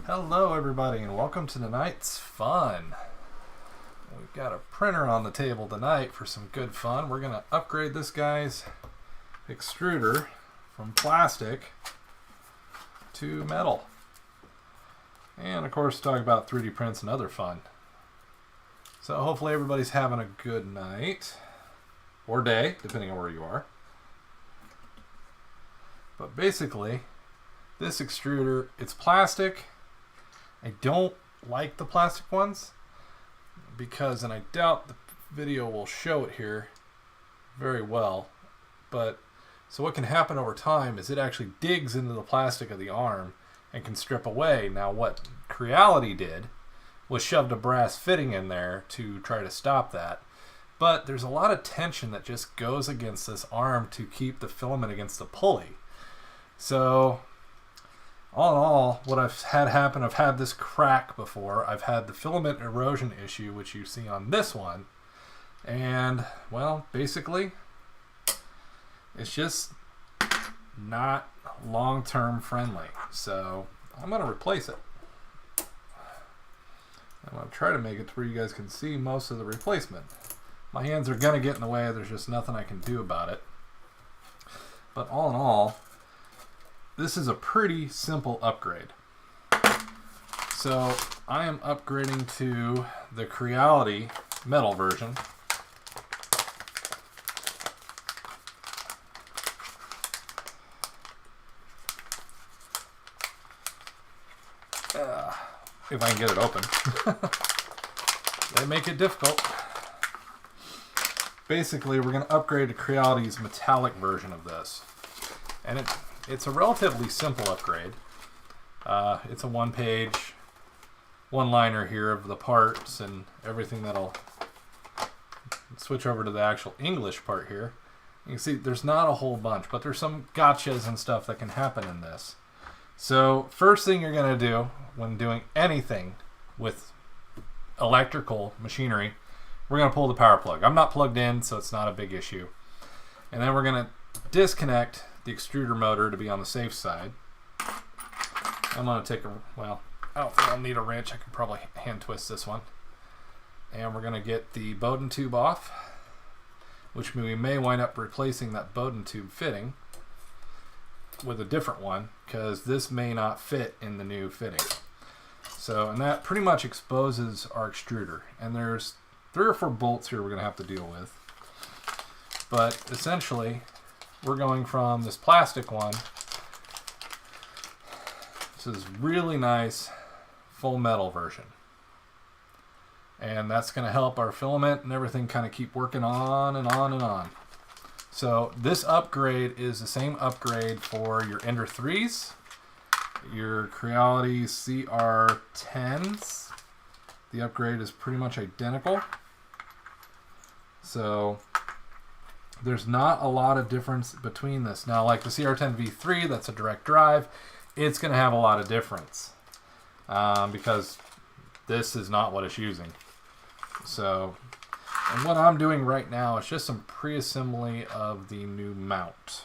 Hello everybody and welcome to tonight's fun. We've got a printer on the table tonight for some good fun. We're going to upgrade this guy's extruder from plastic to metal. And of course talk about 3D prints and other fun. So hopefully everybody's having a good night or day, depending on where you are. But basically, this extruder, it's plastic. I don't like the plastic ones because, and I doubt the video will show it here very well, but so what can happen over time is it actually digs into the plastic of the arm and can strip away. Now what Creality did was shoved a brass fitting in there to try to stop that, but there's a lot of tension that just goes against this arm to keep the filament against the pulley. So all in all, what I've had happen, I've had this crack before. I've had the filament erosion issue, which you see on this one. And, well, basically, it's just not long-term friendly. So I'm going to replace it. I'm going to try to make it to where you guys can see most of the replacement. My hands are going to get in the way. There's just nothing I can do about it. But all in all, this is a pretty simple upgrade. So I am upgrading to the Creality metal version. If I can get it open. They make it difficult. Basically, we're going to upgrade to Creality's metallic version of this. And it's a relatively simple upgrade. It's a one-page, one-liner here of the parts and everything that'll switch over to the actual English part here. You can see there's not a whole bunch, but there's some gotchas and stuff that can happen in this. So first thing you're going to do when doing anything with electrical machinery, we're going to pull the power plug. I'm not plugged in, so it's not a big issue. And then we're going to disconnect the extruder motor to be on the safe side. I'm going to take a, well, I don't think I'll need a wrench. I can probably hand twist this one. And we're going to get the Bowden tube off, which we may wind up replacing that Bowden tube fitting with a different one because this may not fit in the new fitting. So, and that pretty much exposes our extruder. And there's 3 or 4 bolts here we're going to have to deal with. But essentially, we're going from this plastic one. This is really nice full metal version. And that's going to help our filament and everything kind of keep working on and on and on. So this upgrade is the same upgrade for your Ender 3s, your Creality CR10s. The upgrade is pretty much identical. So there's not a lot of difference between this. Now, like the CR10 V3, that's a direct drive, it's going to have a lot of difference because this is not what it's using. So, and what I'm doing right now is just some pre-assembly of the new mount.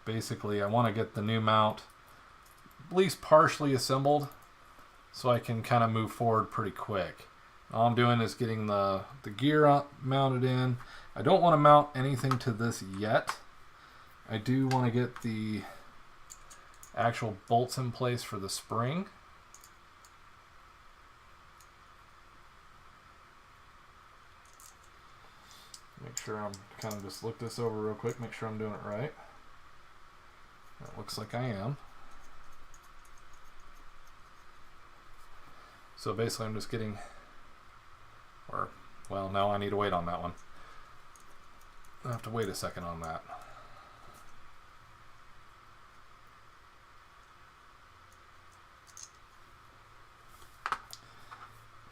Basically, I want to get the new mount at least partially assembled, so I can kind of move forward pretty quick. All I'm doing is getting the gear mounted in. I don't want to mount anything to this yet. I do want to get the actual bolts in place for the spring. Make sure I'm kind of just look this over real quick, make sure I'm doing it right. That looks like I am. So basically I'm just getting, or, well, no, I need to wait on that one. I have to wait a second on that.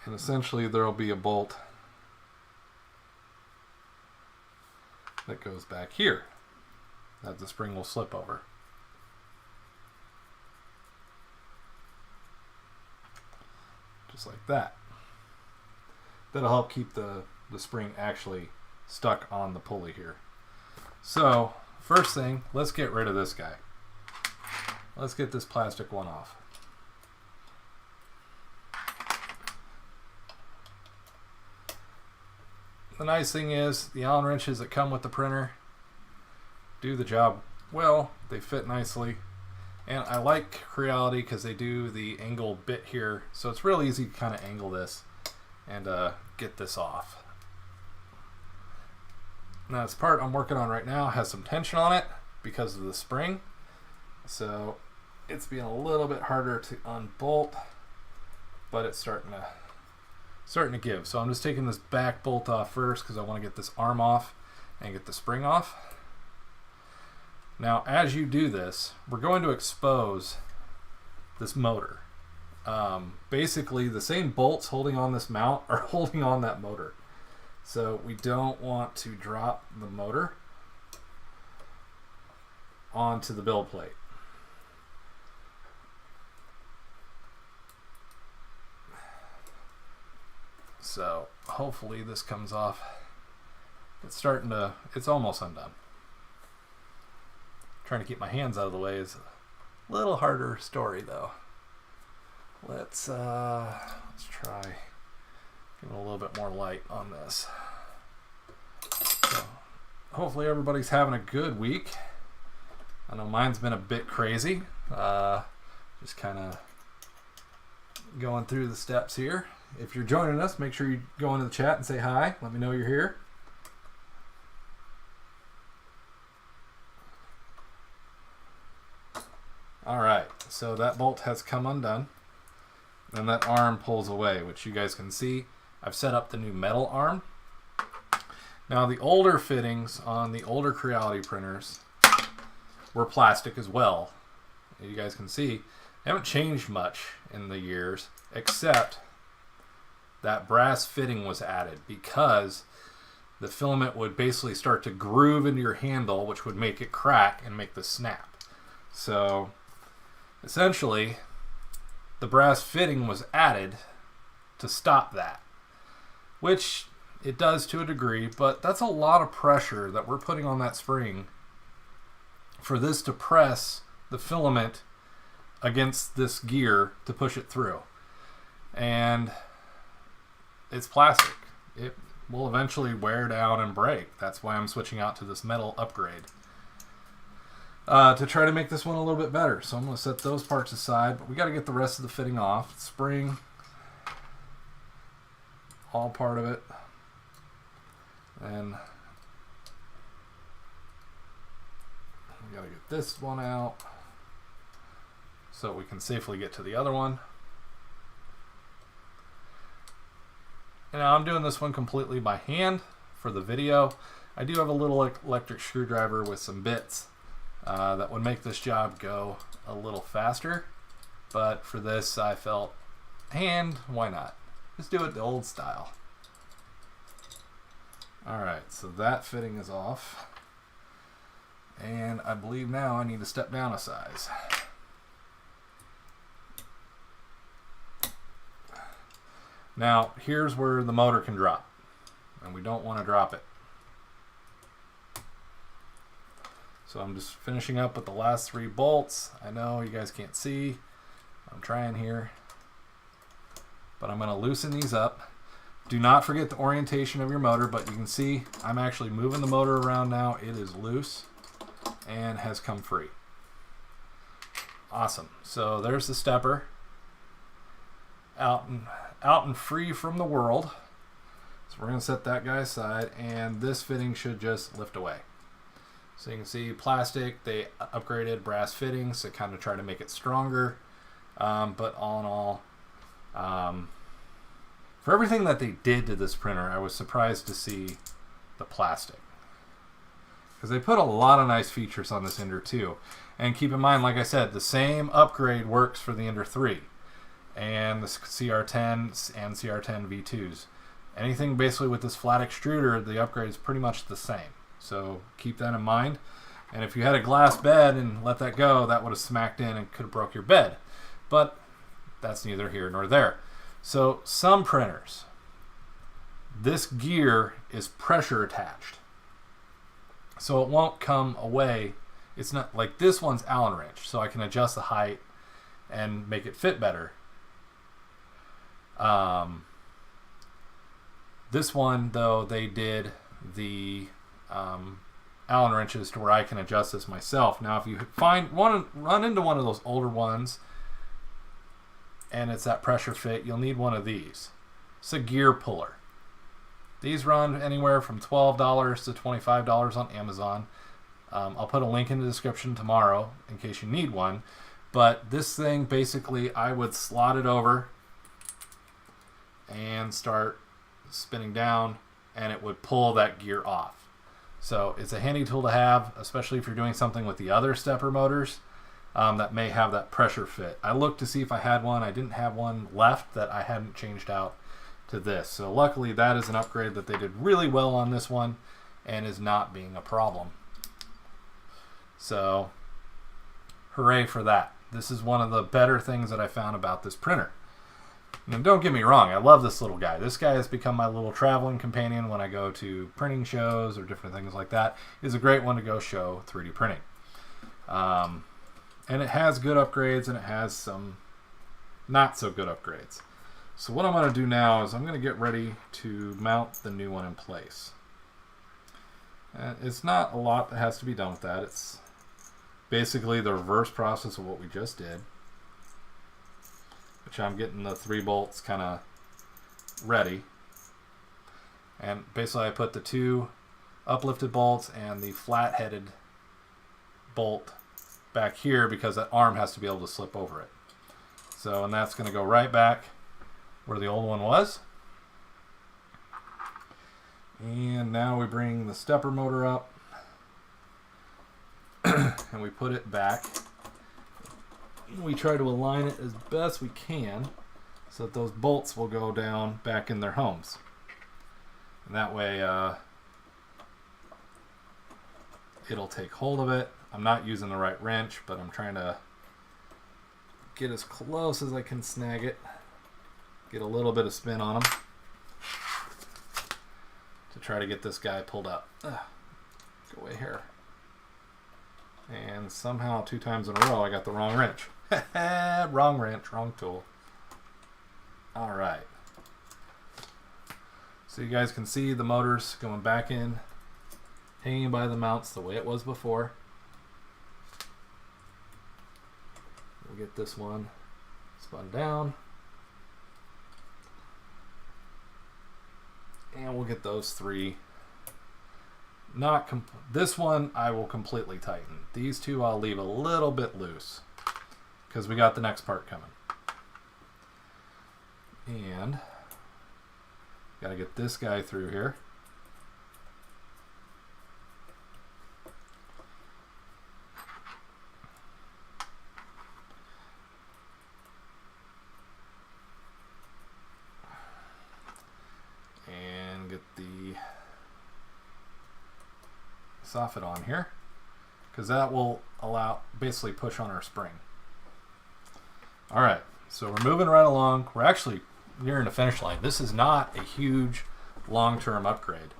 And essentially there will be a bolt that goes back here that the spring will slip over. Just like that. That'll help keep the spring actually stuck on the pulley here. So first thing, let's get rid of this guy. Let's get this plastic one off. The nice thing is the Allen wrenches that come with the printer do the job well. They fit nicely. And I like Creality because they do the angle bit here. So it's real easy to kind of angle this and get this off. Now this part I'm working on right now has some tension on it because of the spring. So it's being a little bit harder to unbolt, but it's starting to give. So I'm just taking this back bolt off first because I want to get this arm off and get the spring off. Now as you do this, we're going to expose this motor. Basically the same bolts holding on this mount are holding on that motor. So we don't want to drop the motor onto the build plate. So hopefully this comes off. It's almost undone. Trying to keep my hands out of the way is a little harder story though. Let's try giving a little bit more light on this. So hopefully everybody's having a good week. I know mine's been a bit crazy. Just kind of going through the steps here. If you're joining us, make sure you go into the chat and say hi. Let me know you're here. Alright, so that bolt has come undone. And that arm pulls away, which you guys can see. I've set up the new metal arm. Now the older fittings on the older Creality printers were plastic as well. You guys can see they haven't changed much in the years, except that brass fitting was added because the filament would basically start to groove into your handle, which would make it crack and make the snap. So essentially the brass fitting was added to stop that, which it does to a degree, but that's a lot of pressure that we're putting on that spring for this to press the filament against this gear to push it through. And it's plastic. It will eventually wear down and break. That's why I'm switching out to this metal upgrade to try to make this one a little bit better. So I'm going to set those parts aside, but we got to get the rest of the fitting off. Spring, all part of it. And we got to get this one out so we can safely get to the other one. And now I'm doing this one completely by hand for the video. I do have a little electric screwdriver with some bits that would make this job go a little faster. But for this, I felt hand, why not? Just do it the old style. Alright, so that fitting is off. And I believe now I need to step down a size. Now, here's where the motor can drop, and we don't want to drop it. So I'm just finishing up with the last 3 bolts. I know you guys can't see. I'm trying here. But I'm going to loosen these up. Do not forget the orientation of your motor, but you can see I'm actually moving the motor around now. It is loose and has come free. Awesome. So there's the stepper. Out and free from the world. So we're going to set that guy aside, and this fitting should just lift away. So you can see plastic, they upgraded brass fittings to kind of try to make it stronger. But all in all, for everything that they did to this printer, I was surprised to see the plastic. Because they put a lot of nice features on this Ender 2. And keep in mind, like I said, the same upgrade works for the Ender 3. And the CR10s and CR10 V2s. Anything basically with this flat extruder, the upgrade is pretty much the same. So keep that in mind. And if you had a glass bed and let that go, that would have smacked in and could have broke your bed. But that's neither here nor there. So some printers, this gear is pressure attached. So it won't come away. It's not like this one's Allen wrench, so I can adjust the height and make it fit better. This one, though, they did the Allen wrenches to where I can adjust this myself. Now, if you run into one of those older ones and it's that pressure fit, you'll need one of these. It's a gear puller. These run anywhere from $12 to $25 on Amazon. I'll put a link in the description tomorrow in case you need one. But this thing, basically, I would slot it over and start spinning down, and it would pull that gear off. So it's a handy tool to have, especially if you're doing something with the other stepper motors that may have that pressure fit. I looked to see if I had one. I didn't have one left that I hadn't changed out to this. So luckily that is an upgrade that they did really well on this one and is not being a problem. So hooray for that. This is one of the better things that I found about this printer. And don't get me wrong, I love this little guy. This guy has become my little traveling companion when I go to printing shows or different things like that. It's a great one to go show 3D printing. And it has good upgrades and it has some not so good upgrades. So what I'm going to do now is I'm going to get ready to mount the new one in place. And it's not a lot that has to be done with that. It's basically the reverse process of what we just did, which I'm getting the 3 bolts kind of ready. And basically I put the 2 uplifted bolts and the flat-headed bolt back here because that arm has to be able to slip over it. So, and that's going to go right back where the old one was. And now we bring the stepper motor up and we put it back. We try to align it as best we can so that those bolts will go down back in their homes. And that way it'll take hold of it. I'm not using the right wrench, but I'm trying to get as close as I can snag it. Get a little bit of spin on them to try to get this guy pulled up. Go away here. And somehow 2 times in a row I got the wrong wrench. Wrong wrench, wrong tool. Alright. So you guys can see the motors going back in, hanging by the mounts the way it was before. We'll get this one spun down. And we'll get those 3. This one I will completely tighten. These 2 I'll leave a little bit loose because we got the next part coming. And got to get this guy through here. And get the soffit on here because that will basically push on our spring. Alright, so we're moving right along. We're actually nearing the finish line. This is not a huge long-term upgrade.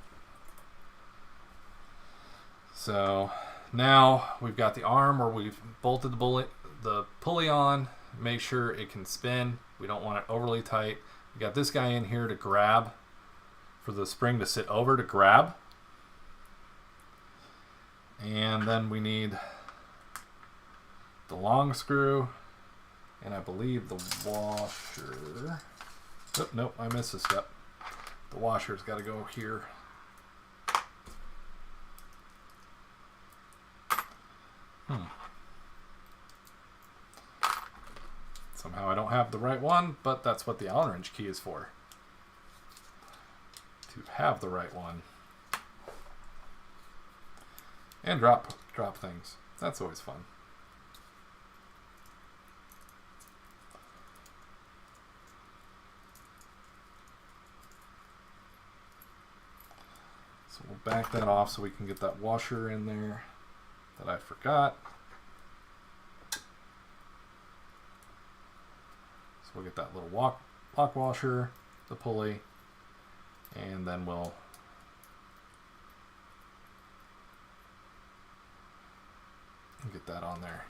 So now we've got the arm where we've bolted the pulley on, make sure it can spin. We don't want it overly tight. We got this guy in here to grab, for the spring to sit over to grab. And then we need the long screw and I believe the washer. Oh, nope, I missed a step. The washer's got to go here. Somehow I don't have the right one, but that's what the Allen wrench key is for. To have the right one. And drop things. That's always fun. So we'll back that off so we can get that washer in there that I forgot. So we'll get that little lock washer, the pulley, and then we'll get that on there.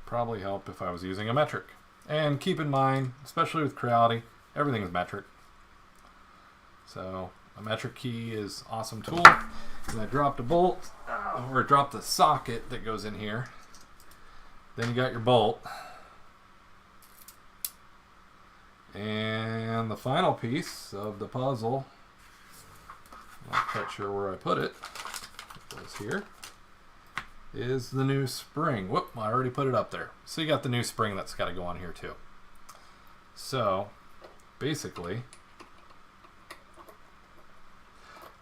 Probably help if I was using a metric. And keep in mind, especially with Creality, everything is metric. So a metric key is an awesome tool. And I dropped a bolt, or dropped the socket that goes in here. Then you got your bolt. And the final piece of the puzzle, I'm not quite sure where I put it. It was here. Is the new spring. Whoop, I already put it up there. So you got the new spring that's got to go on here too. So basically,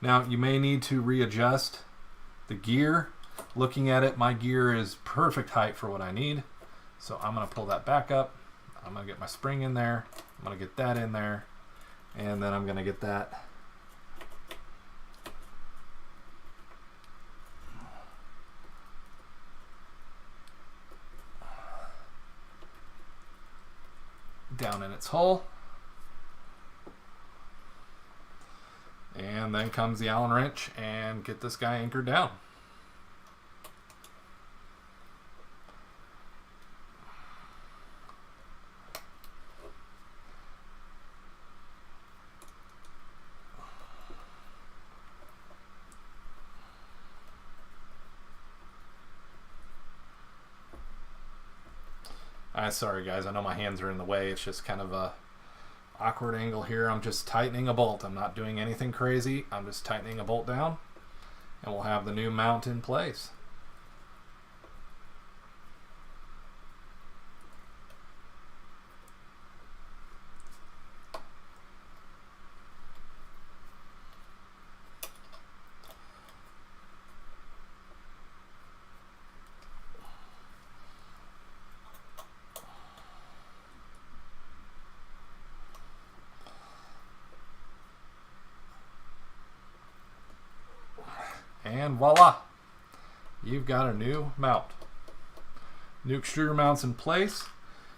now you may need to readjust the gear. Looking at it, my gear is perfect height for what I need. So I'm going to pull that back up. I'm going to get my spring in there. I'm going to get that in there. And then I'm going to get that down in its hole. And then comes the Allen wrench and get this guy anchored down. Sorry guys, I know my hands are in the way. It's just kind of a awkward angle here. I'm just tightening a bolt. I'm not doing anything crazy. I'm just tightening a bolt down and we'll have the new mount in place. And voila, you've got a new mount. New extruder mounts in place.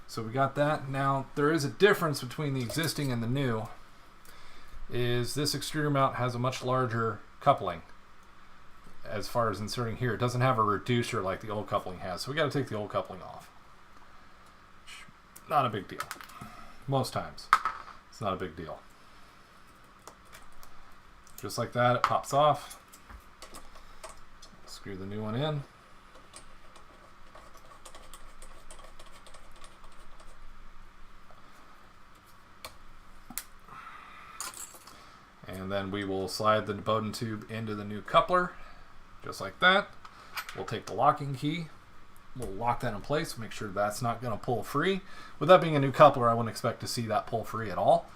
So we got that. Now there is a difference between the existing and the new. Is this extruder mount has a much larger coupling as far as inserting here. It doesn't have a reducer like the old coupling has. So we got to take the old coupling off. Not a big deal. Most times it's not a big deal. Just like that, it pops off. Screw the new one in. And then we will slide the Bowden tube into the new coupler, just like that. We'll take the locking key. We'll lock that in place, make sure that's not going to pull free. With that being a new coupler, I wouldn't expect to see that pull free at all.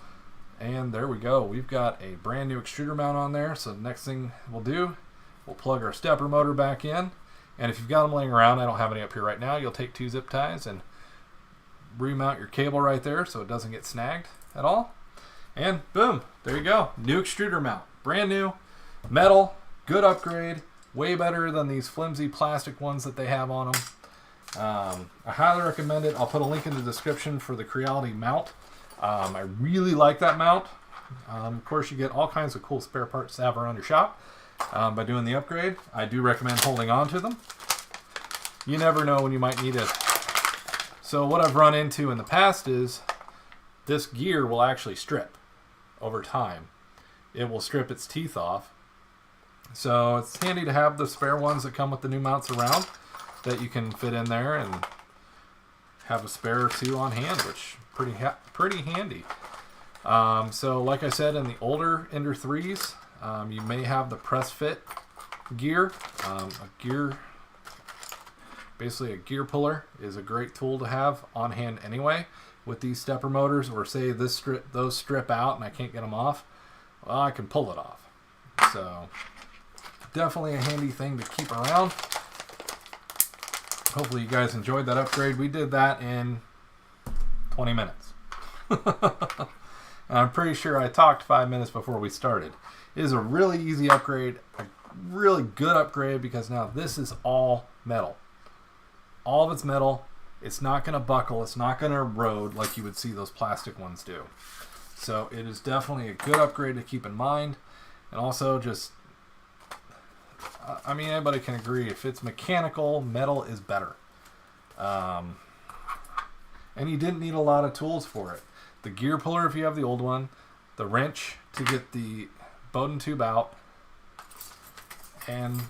And there we go. We've got a brand new extruder mount on there. So the next thing we'll do, we'll plug our stepper motor back in, and if you've got them laying around, I don't have any up here right now, you'll take 2 zip ties and remount your cable right there so it doesn't get snagged at all. And boom, there you go. New extruder mount. Brand new, metal, good upgrade, way better than these flimsy plastic ones that they have on them. I highly recommend it. I'll put a link in the description for the Creality mount. I really like that mount. Of course, you get all kinds of cool spare parts to have around your shop. By doing the upgrade, I do recommend holding on to them. You never know when you might need it. So what I've run into in the past is this gear will actually strip over time. It will strip its teeth off. So it's handy to have the spare ones that come with the new mounts around that you can fit in there and have a spare or two on hand, which pretty handy. So like I said, in the older Ender 3s, you may have the press fit gear. Basically a gear puller is a great tool to have on hand anyway. With these stepper motors, or say those strip out and I can't get them off, well, I can pull it off. So definitely a handy thing to keep around. Hopefully you guys enjoyed that upgrade. We did that in 20 minutes. And I'm pretty sure I talked 5 minutes before we started. It is a really easy upgrade, a really good upgrade, because now this is all metal. All of it's metal. It's not going to buckle. It's not going to erode like you would see those plastic ones do. So it is definitely a good upgrade to keep in mind. And also just, I mean, anybody can agree, if it's mechanical, metal is better. And you didn't need a lot of tools for it. The gear puller if you have the old one, the wrench to get the Bowden tube out, and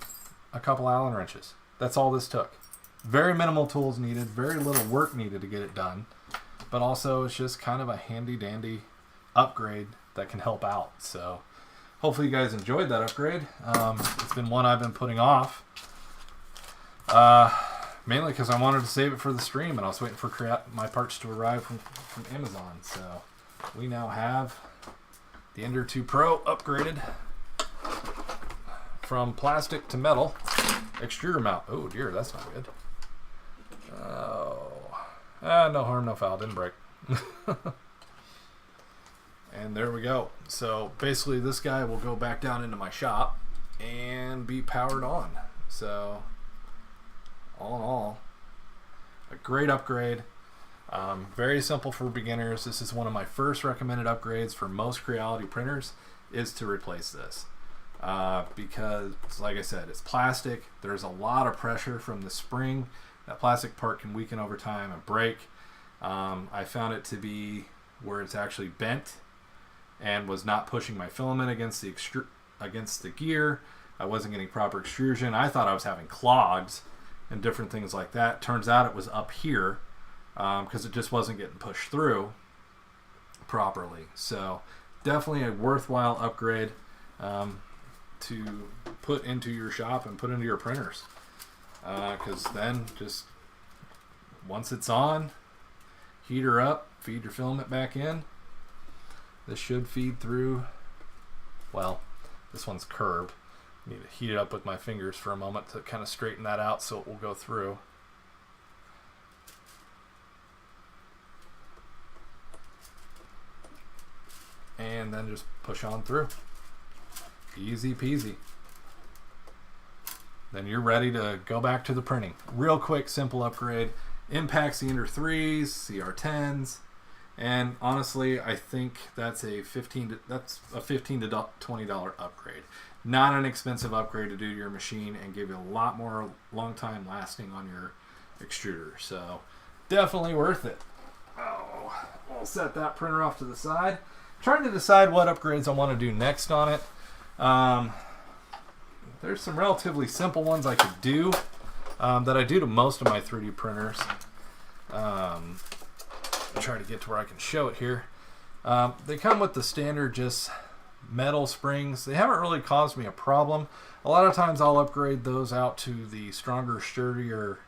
a couple Allen wrenches. That's all this took. Very minimal tools needed, very little work needed to get it done, but also it's just kind of a handy dandy upgrade that can help out. So hopefully you guys enjoyed that upgrade. It's been one I've been putting off, mainly because I wanted to save it for the stream, and I was waiting for my parts to arrive from Amazon. So we now have the Ender 2 Pro upgraded from plastic to metal extruder mount. Oh dear, that's not good. No harm, no foul. Didn't break. And there we go. So basically this guy will go back down into my shop and be powered on. So all in all, a great upgrade. Very simple for beginners. This is one of my first recommended upgrades for most Creality printers, is to replace this. Because like I said, it's plastic. There's a lot of pressure from the spring. That plastic part can weaken over time and break. I found it to be where it's actually bent and was not pushing my filament against the gear. I wasn't getting proper extrusion. I thought I was having clogs and different things like that. Turns out it was up here because it just wasn't getting pushed through properly. So definitely a worthwhile upgrade to put into your shop and put into your printers. Because then just once it's on, heat her up, feed your filament back in. This should feed through. Well, this one's curved. I need to heat it up with my fingers for a moment to kind of straighten that out so it will go through. And then just push on through. Easy peasy. Then you're ready to go back to the printing. Real quick, simple upgrade. Impacts the Ender 3s, CR10s, and honestly, I think that's a $15 to $20 upgrade. Not an expensive upgrade to do to your machine and give you a lot more long time lasting on your extruder. So definitely worth it. Oh, we'll set that printer off to the side. Trying to decide what upgrades I want to do next on it. There's some relatively simple ones I could do that I do to most of my 3D printers. I'll try to get to where I can show it here. They come with the standard just metal springs. They haven't really caused me a problem. A lot of times I'll upgrade those out to the stronger, sturdier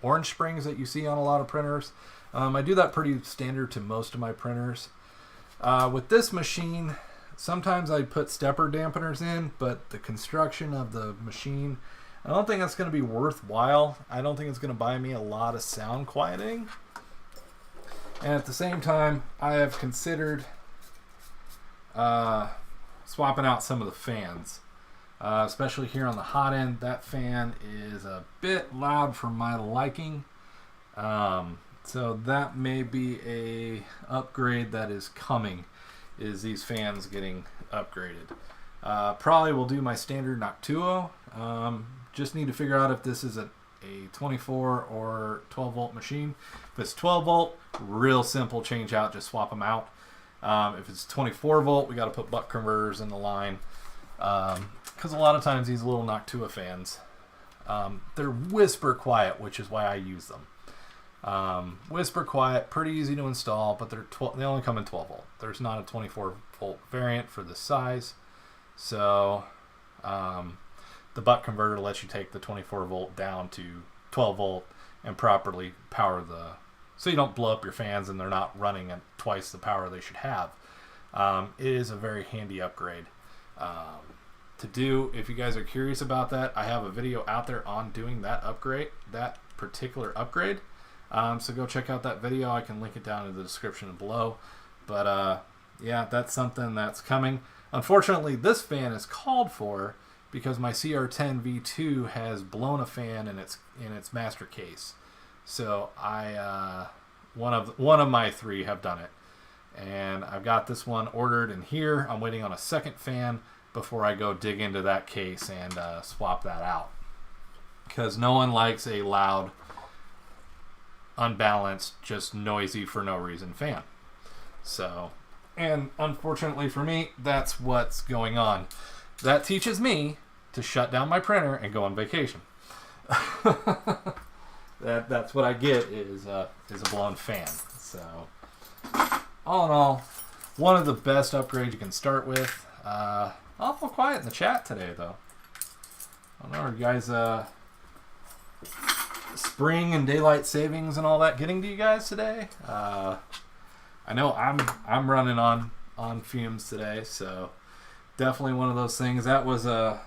orange springs that you see on a lot of printers. I do that pretty standard to most of my printers. With this machine, sometimes I put stepper dampeners in, but the construction of the machine, I don't think that's going to be worthwhile. I don't think it's going to buy me a lot of sound quieting. And at the same time, I have considered swapping out some of the fans. Especially here on the hot end, that fan is a bit loud for my liking. So that may be a upgrade that is coming, is these fans getting upgraded. Probably will do my standard Noctuo. Just need to figure out if this is a 24 or 12 volt machine. If it's 12 volt, real simple change out, just swap them out. If it's 24 volt, we got to put buck converters in the line. Because a lot of times these little Noctua fans, they're whisper quiet, which is why I use them. Whisper quiet, pretty easy to install, but they only come in 12 volt. There's not a 24 volt variant for this size. So the buck converter lets you take the 24 volt down to 12 volt and properly power so you don't blow up your fans and they're not running at twice the power they should have. It is a very handy upgrade to do. If you guys are curious about that, I have a video out there on doing that particular upgrade. So go check out that video. I can link it down in the description below. But yeah, that's something that's coming. Unfortunately, this fan is called for because my CR10 V2 has blown a fan in its master case. So one of my three have done it, And I've got this one ordered in here. I'm waiting on a second fan before I go dig into that case and swap that out. Because no one likes a loud, unbalanced, just noisy for no reason fan. So, and unfortunately for me, that's what's going on. That teaches me to shut down my printer and go on vacation. That's what I get is a blown fan. So, all in all, one of the best upgrades you can start with. Awful quiet in the chat today, though. I don't know, are you guys spring and daylight savings and all that getting to you guys today? I know I'm running on fumes today, so definitely one of those things. That was a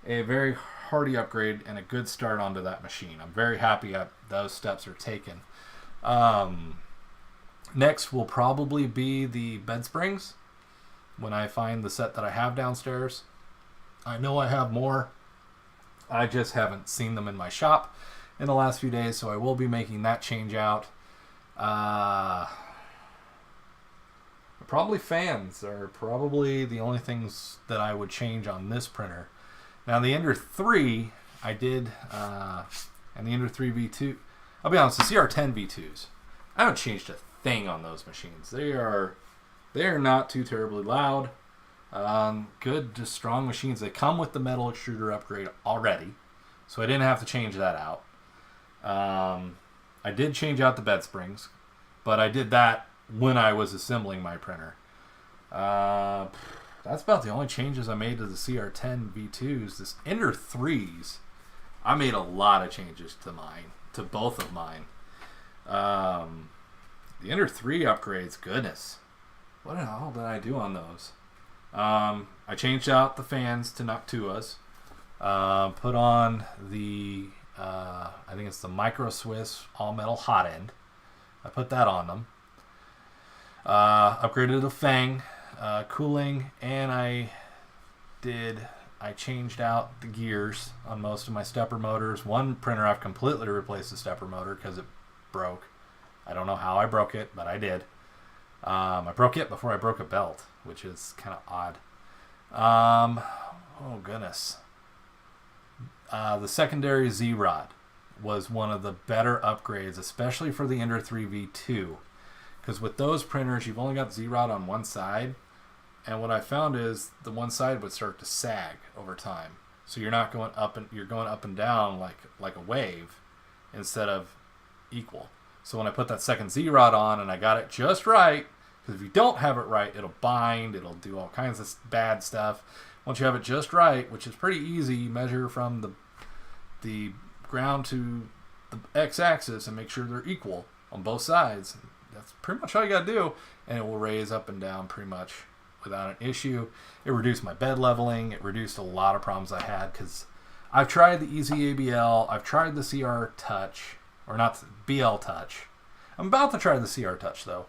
very hearty upgrade and a good start onto that machine. I'm very happy that those steps are taken. Next will probably be the bed springs when I find the set that I have downstairs. I know I have more. I just haven't seen them in my shop in the last few days, so I will be making that change out. Probably fans are probably the only things that I would change on this printer. Now the Ender 3, I did, and the Ender 3 V2, I'll be honest, the CR10 V2s, I haven't changed a thing on those machines. They are not too terribly loud. Good, just strong machines. They come with the metal extruder upgrade already, so I didn't have to change that out. I did change out the bed springs, but I did that when I was assembling my printer. That's about the only changes I made to the CR10 V2s. This Ender 3s, I made a lot of changes to both of mine. The Ender 3 upgrades, goodness. What the hell did I do on those? I changed out the fans to Noctuas. Put on the, I think it's the Micro Swiss all metal hot end. I put that on them. Upgraded the Fang cooling, and I changed out the gears on most of my stepper motors. One printer I've completely replaced the stepper motor because it broke. I don't know how I broke it, but I did. I broke it before I broke a belt, which is kind of odd. Oh goodness. The secondary Z-Rod was one of the better upgrades, especially for the Ender 3 V2. Because with those printers, you've only got Z-Rod on one side. And what I found is the one side would start to sag over time. So you're not going up and you're going up and down like a wave instead of equal. So when I put that second Z-Rod on and I got it just right, because if you don't have it right, it'll bind, it'll do all kinds of bad stuff. Once you have it just right, which is pretty easy, you measure from the ground to the x-axis and make sure they're equal on both sides. That's pretty much all you got to do, and it will raise up and down pretty much without an issue. It reduced my bed leveling. It reduced a lot of problems I had because I've tried the Easy ABL. I've tried the CR Touch, or not the BL Touch. I'm about to try the CR Touch though,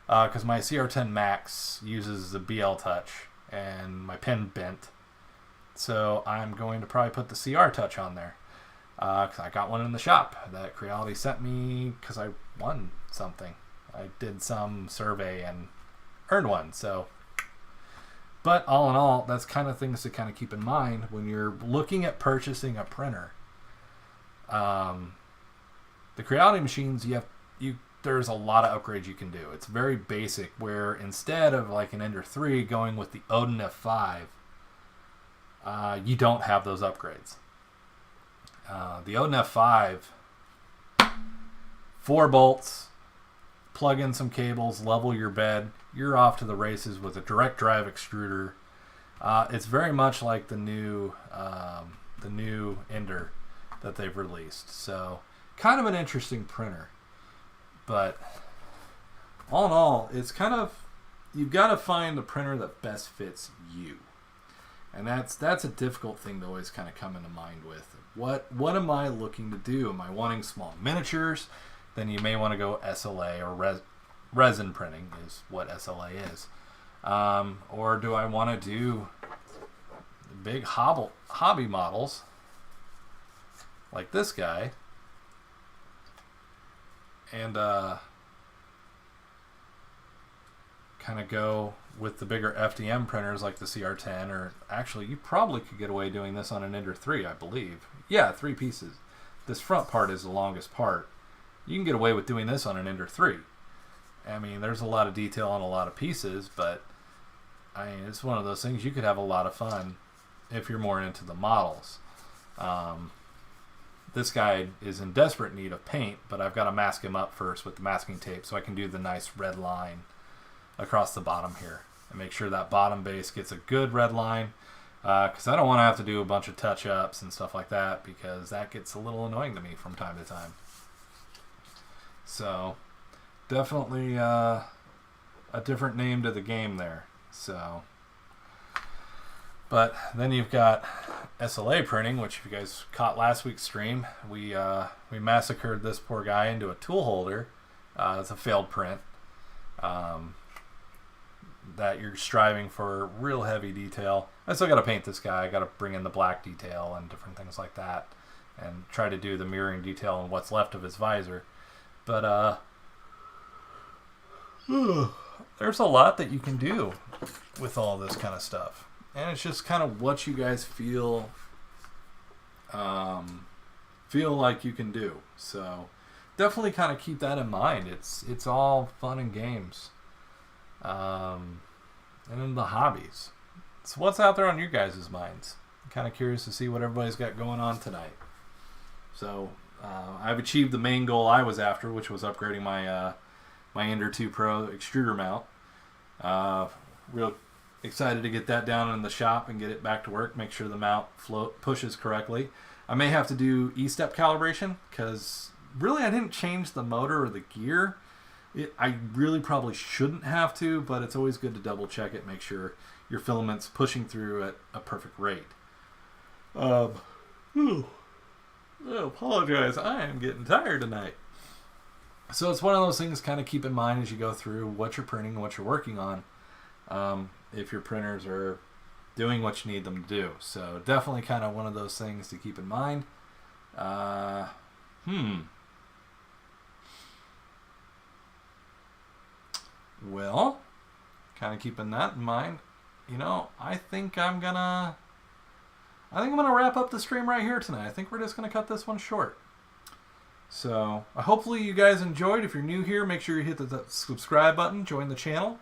because my CR10 Max uses the BL Touch, and my pen bent. So I'm going to probably put the CR Touch on there. Because I got one in the shop that Creality sent me because I won something. I did some survey and earned one. So, but all in all, that's kind of things to kind of keep in mind when you're looking at purchasing a printer. The Creality machines, there's a lot of upgrades you can do. It's very basic, where instead of like an Ender 3 going with the Odin F5, you don't have those upgrades. The Odin F5, 4 bolts, plug in some cables, level your bed, you're off to the races with a direct drive extruder. It's very much like the new Ender that they've released. So kind of an interesting printer. But all in all, it's kind of, you've got to find the printer that best fits you. And that's a difficult thing to always kind of come into mind with. What am I looking to do? Am I wanting small miniatures? Then you may want to go SLA or resin printing is what SLA is. Or do I want to do big hobby models like this guy? And kind of go with the bigger FDM printers like the CR10, or actually you probably could get away doing this on an Ender 3, I believe. Yeah, 3 pieces. This front part is the longest part. You can get away with doing this on an Ender 3. I mean, there's a lot of detail on a lot of pieces, but I mean, it's one of those things you could have a lot of fun if you're more into the models. This guy is in desperate need of paint, but I've got to mask him up first with the masking tape so I can do the nice red line across the bottom here and make sure that bottom base gets a good red line, because I don't want to have to do a bunch of touch-ups and stuff like that, because that gets a little annoying to me from time to time. So definitely a different name to the game there. So, but then you've got SLA printing, which if you guys caught last week's stream, we massacred this poor guy into a tool holder. It's a failed print. That you're striving for real heavy detail. I still got to paint this guy. I got to bring in the black detail and different things like that, and try to do the mirroring detail on what's left of his visor. But there's a lot that you can do with all this kind of stuff, and it's just kind of what you guys feel like you can do. So definitely kind of keep that in mind. It's all fun and games, and in the hobbies. So what's out there on your guys' minds? I'm kind of curious to see what everybody's got going on tonight. So I've achieved the main goal I was after, which was upgrading my my Ender 2 Pro Extruder mount. Real excited to get that down in the shop and get it back to work, make sure the mount pushes correctly. I may have to do E-step calibration, because really I didn't change the motor or the gear. I really probably shouldn't have to, but it's always good to double check it, make sure your filament's pushing through at a perfect rate. I apologize, I am getting tired tonight. So it's one of those things kind of keep in mind as you go through what you're printing and what you're working on, if your printers are doing what you need them to do. So definitely kind of one of those things to keep in mind. Well, kind of keeping that in mind, you know, I think I'm gonna wrap up the stream right here tonight. I think we're just gonna cut this one short. So hopefully you guys enjoyed. If you're new here, make sure you hit the subscribe button, join the channel.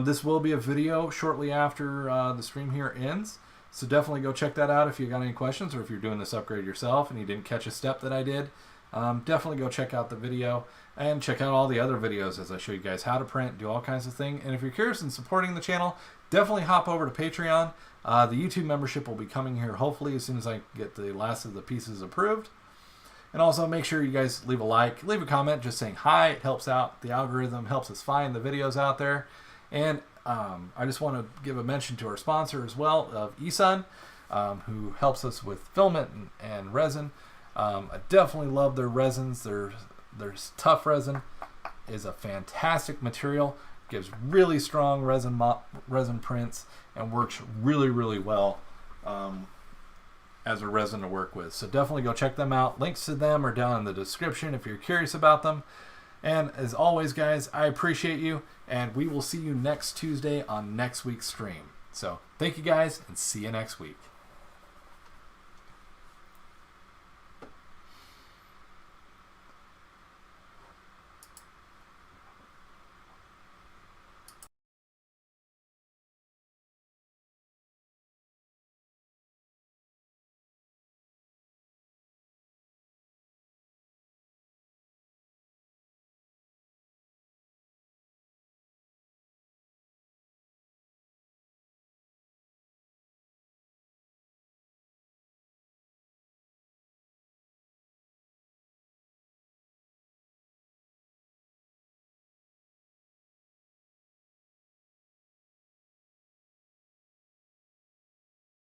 This will be a video shortly after the stream here ends, so definitely go check that out if you got any questions, or if you're doing this upgrade yourself and you didn't catch a step that I did. Definitely go check out the video and check out all the other videos as I show you guys how to print, do all kinds of things. And if you're curious in supporting the channel, definitely hop over to Patreon. The YouTube membership will be coming here hopefully as soon as I get the last of the pieces approved. And also make sure you guys leave a like, leave a comment just saying hi. It helps out. The algorithm helps us find the videos out there. And I just want to give a mention to our sponsor as well, of eSun, who helps us with filament and resin. I definitely love their resins. Their tough resin is a fantastic material. Gives really strong resin prints and works really, really well as a resin to work with. So definitely go check them out. Links to them are down in the description if you're curious about them. And as always, guys, I appreciate you, and we will see you next Tuesday on next week's stream. So thank you guys, and see you next week.